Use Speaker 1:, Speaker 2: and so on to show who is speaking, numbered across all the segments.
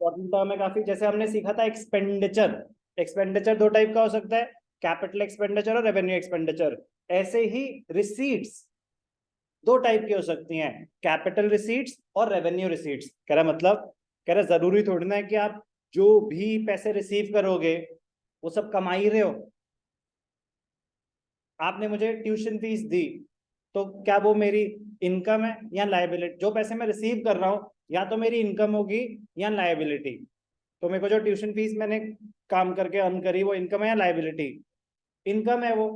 Speaker 1: Important term है काफी। जैसे हमने सीखा था एक्सपेंडिचर, एक्सपेंडिचर दो टाइप का हो सकता है, कैपिटल एक्सपेंडिचर और रेवेन्यू एक्सपेंडिचर। ऐसे ही रिसीट्स दो टाइप की हो सकती हैं, कैपिटल रिसीट्स और रेवेन्यू रिसीट्स। कह रहा मतलब, कह रहा जरूरी थोड़ी ना है कि आप जो भी पैसे रिसीव करोगे वो सब कमा ही रहे हो। आपने मुझे ट्यूशन फीस दी तो क्या वो मेरी इनकम है या लायबिलिटी? जो पैसे मैं रिसीव कर रहा हूँ या तो मेरी इनकम होगी या लायबिलिटी। तो मेरे को जो ट्यूशन फीस मैंने काम करके अर्न करी वो इनकम है या लायबिलिटी? इनकम है वो।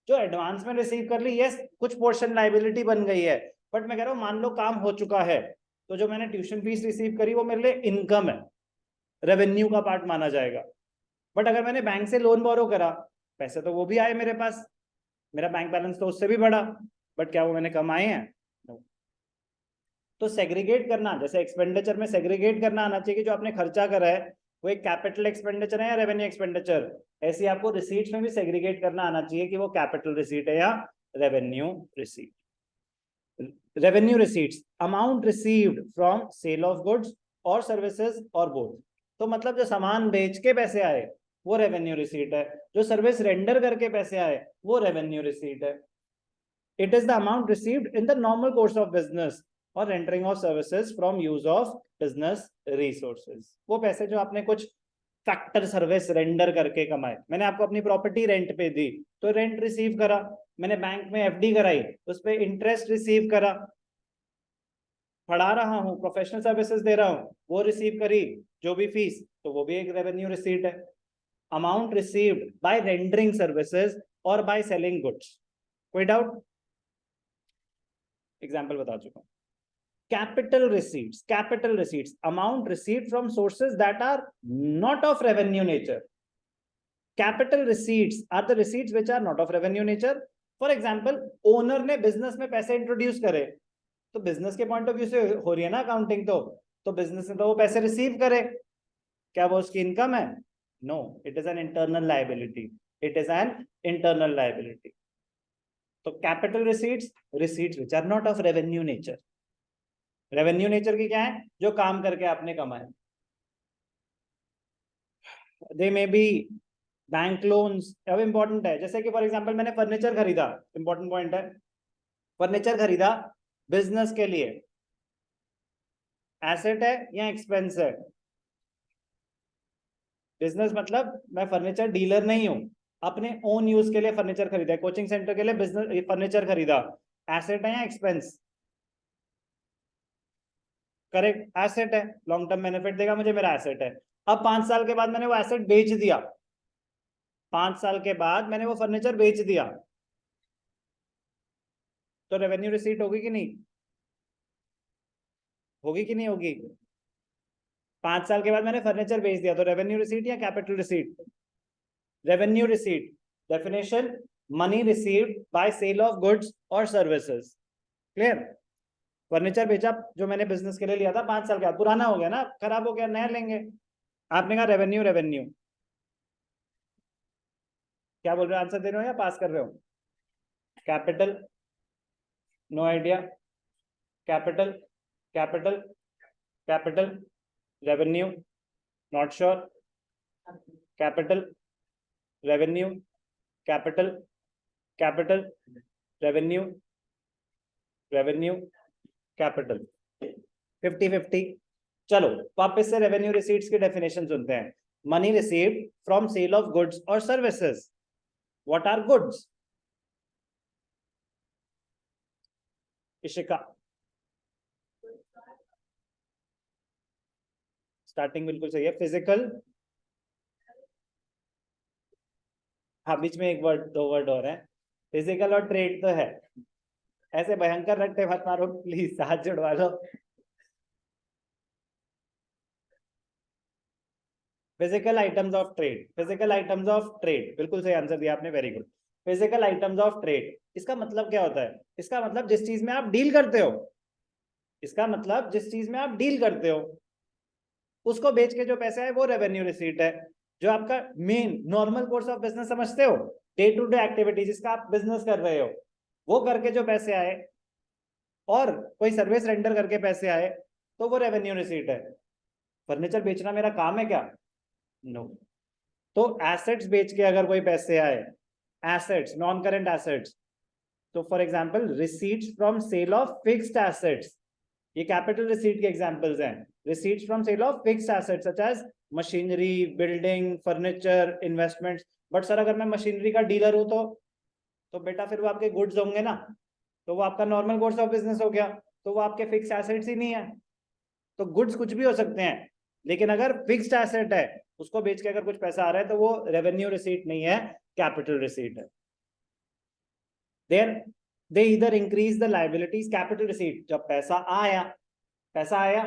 Speaker 1: जो एडवांस में रिसीव कर ली, यस कुछ पोर्शन लायबिलिटी बन गई है, बट मैं कह रहा हूँ मान लो काम हो चुका है तो जो मैंने ट्यूशन फीस रिसीव करी वो मेरे लिए इनकम है, रेवेन्यू का पार्ट माना जाएगा। बट अगर मैंने बैंक से लोन बोरो करा, पैसे तो वो भी आए मेरे पास, मेरा बैंक बैलेंस तो उससे भी बढ़ा, बट क्या वो मैंने कमाए हैं? No. तो सेग्रीगेट करना, जैसे एक्सपेंडिचर में सेग्रीगेट करना आना चाहिए कि जो आपने खर्चा करा है वो एक कैपिटल एक्सपेंडिचर है या रेवेन्यू एक्सपेंडिचर। ऐसे आपको रिसीट्स में भी सेग्रीगेट करना आना चाहिए कि वो कैपिटल रिसीट है या revenue receipt. Revenue receipts, amount received from sale of goods और सर्विसेज और बोथ। तो मतलब जो सामान बेच के पैसे आए वो रेवेन्यू रिसीट है, जो सर्विस रेंडर करके पैसे आए वो रेवेन्यू रिसीट है। It is the amount received in the normal course of business और rendering of services from use of business resources. वो पैसे जो आपने कुछ फैक्टर सर्विस रेंडर करके कमाए। मैंने आपको अपनी प्रॉपर्टी रेंट पे दी तो रेंट रिसीव करा, मैंने बैंक में एफडी कराई उस पर इंटरेस्ट रिसीव करा, पढ़ा रहा हूँ प्रोफेशनल सर्विसेज दे रहा हूँ वो रिसीव करी, जो भी फीस, तो वो भी एक रेवेन्यू रिसीट है। Amount received by rendering services और बाय सेलिंग गुड्स। कोई डाउट? एग्जाम्पल बता चुका हूँ। Capital receipts, capital receipts amount received from sources that are not of revenue nature. Capital receipts are the receipts which are not of revenue nature. For example, owner ने business में पैसे introduce करे, तो business के point of view से हो रही है ना अकाउंटिंग, तो बिजनेस ने तो वो पैसे रिसीव करे, क्या वो उसकी इनकम है? No, it is an internal liability, it is an internal liability. तो capital receipts, receipts which are not of revenue nature. Revenue nature की क्या है? जो काम करके आपने कमाए। They may be bank loans. अब इंपॉर्टेंट है, जैसे कि फॉर एग्जांपल मैंने फर्नीचर खरीदा, इंपॉर्टेंट पॉइंट है, फर्नीचर खरीदा बिजनेस के लिए, एसेट है या एक्सपेंस है? बिजनेस मतलब मैं फर्नीचर डीलर नहीं हूं, अपने ओन यूज के लिए फर्नीचर खरीदा, कोचिंग सेंटर के लिए बिजनेस फर्नीचर खरीदा, एसेट है या एक्सपेंस? करेक्ट, एसेट है, लॉन्ग टर्म बेनिफिट देगा मुझे, मेरा एसेट है। अब 5 साल के बाद मैंने वो एसेट बेच दिया, 5 साल के बाद मैंने वो फर्नीचर बेच दिया, तो रेवेन्यू रिसीट होगी कि नहीं? होगी कि नहीं होगी? 5 साल के बाद मैंने फर्नीचर बेच दिया, तो रेवेन्यू रिसीट या capital receipt? Revenue receipt. Definition, money received by sale of goods और सर्विसेज। क्लियर? फर्नीचर बेचा जो मैंने बिजनेस के लिए लिया था, 5 साल के बाद पुराना हो गया ना, खराब हो गया, नया लेंगे। आपने कहा रेवेन्यू, रेवेन्यू क्या बोल रहे हो? आंसर दे रहे हो या पास कर रहे हो? Capital, no idea. Capital, capital, capital, revenue, not sure. Capital, revenue, capital, capital, revenue, revenue, capital, 50-50। चलो वापस से रेवेन्यू रिसीट्स की डेफिनेशन सुनते हैं। Money received from sale of goods और services. What are goods? Ishika, starting बिल्कुल सही है। फिजिकल, हाँ बीच में एक वर्ड, 2 वर्ड और है, फिजिकल और ट्रेड तो है। ऐसे भयंकर रट्टे मत मारो प्लीज, हाथ जुड़वा लो। Physical items of trade, physical items of trade, बिल्कुल सही आंसर दिया आपने, very good. Physical items of trade, इसका मतलब क्या होता है? इसका मतलब जिस चीज में आप डील करते हो, इसका मतलब जिस चीज में आप डील करते हो उसको बेच के जो पैसे आए वो रेवेन्यू रिसीट है। जो आपका main normal course of business समझते हो, डे टू डे एक्टिविटी जिसका आप बिजनेस कर रहे हो, वो करके जो पैसे आए और कोई सर्विस रेंडर करके पैसे आए तो वो रेवेन्यू रिसीट है। फर्नीचर बेचना मेरा काम है क्या? नो। तो एसेट्स बेच के अगर कोई पैसे आए, एसेट्स, नॉन करेंट एसेट्स, तो for example receipts from sale of fixed assets, ये कैपिटल रिसीट के एग्जांपल्स हैं। Receipts from sale of fixed assets such as machinery, building, furniture, investments. But sir अगर मैं मशीनरी का डीलर हूं तो बेटा फिर वो आपके गुड्स होंगे ना, तो वो आपका नॉर्मल कोर्स ऑफ बिजनेस हो गया, तो वो आपके फिक्स एसेट्स ही नहीं है। तो गुड्स कुछ भी हो सकते हैं, लेकिन अगर फिक्स्ड एसेट है उसको बेच के अगर कुछ पैसा आ रहा है तो वो रेवेन्यू रिसीट नहीं है, कैपिटल रिसीट है। देयर दे इधर increase the liabilities, capital receipt जब पैसा आया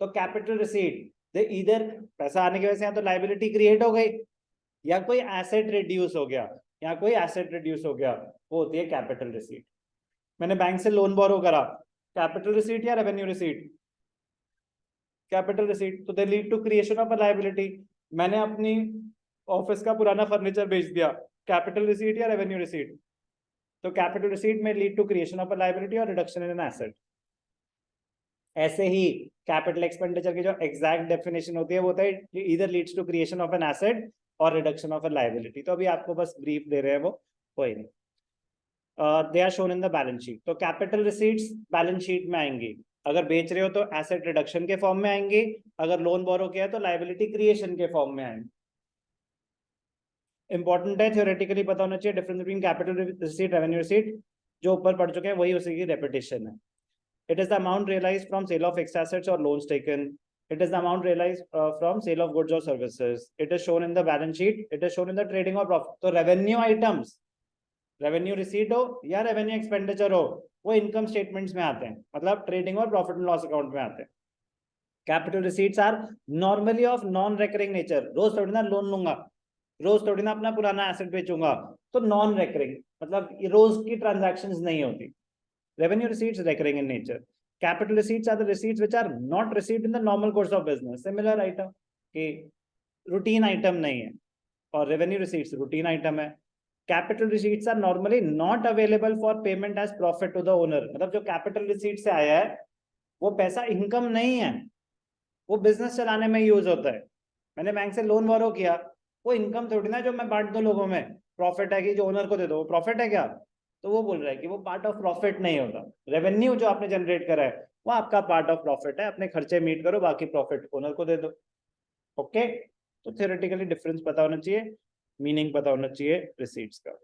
Speaker 1: तो कैपिटल रिसीट, दे इधर पैसा आने की वजह से या तो लायबिलिटी क्रिएट हो गई या कोई एसेट रिड्यूस हो गया, वो होती है कैपिटल रिसीट। मैंने बैंक से लोन बोरो करा, कैपिटल रिसीट या रेवेन्यू रिसीट? Capital receipt. तो they lead to creation of a liability. मैंने अपनी ऑफिस का पुराना फर्नीचर बेच दिया, कैपिटल रिसीट या रेवेन्यू रिसीट? तो कैपिटल रिसीट में lead to creation of a liability और रिडक्शन इन एन एसेट। ऐसे ही कैपिटल एक्सपेंडिचर की जो एग्जैक्ट डेफिनेशन होती है वो होता है either leads to creation of an asset और रिडक्शन ऑफ अ लायबिलिटी। तो अभी आपको बस ब्रीफ दे रहे हैं, वो कोई नहीं। They are shown in the balance sheet. तो कैपिटल रिसीट्स बैलेंस शीट में आएंगी, अगर बेच रहे हो तो एसेट रिडक्शन के फॉर्म में आएंगी, अगर लोन बोरो किया है तो लायबिलिटी क्रिएशन के फॉर्म में आएंगे। इंपॉर्टेंट है, थ्योरेटिकली पता होना चाहिए difference between capital receipt, revenue receipt. जो ऊपर पढ़ चुके हैं वही उसी की रेपिटेशन है। It is the amount realized from sale of fixed assets or loans taken. It is the amount realized from sale of goods or services. It is shown in the balance sheet. It is shown in the trading or profit. तो revenue items, revenue receipt हो या revenue expenditure हो, वो income statements में आते हैं, मतलब trading और profit and loss account में आते हैं। Capital receipts are normally of non-recurring nature. रोज थोड़ी ना लोन लूंगा, रोज थोड़ी ना अपना पुराना एसेट बेचूंगा, तो नॉन रेकरिंग मतलब रोज की ट्रांजैक्शंस नहीं होती। Revenue receipts recurring in nature. Capital receipts are the receipts which are not received in the normal course of business. Similar item कि routine item नहीं है, और revenue receipts routine item है। Capital receipts are normally not available for payment as profit to the owner. मतलब जो capital receipt से आया है वो पैसा इनकम नहीं है, वो बिजनेस चलाने में यूज होता है। मैंने बैंक से लोन बोरो किया, वो इनकम थोड़ी ना जो मैं बांट दूं लोगों में, प्रॉफिट है कि जो ओनर को दे दो, वो प्रॉफिट है क्या? तो वो बोल रहा है कि वो पार्ट ऑफ प्रॉफिट नहीं होता। रेवेन्यू जो आपने जनरेट करा है वो आपका पार्ट ऑफ प्रॉफिट है, अपने खर्चे मीट करो, बाकी प्रॉफिट ओनर को दे दो। ओके, तो थियोरेटिकली डिफरेंस पता होना चाहिए, मीनिंग पता होना चाहिए रिसीट्स का।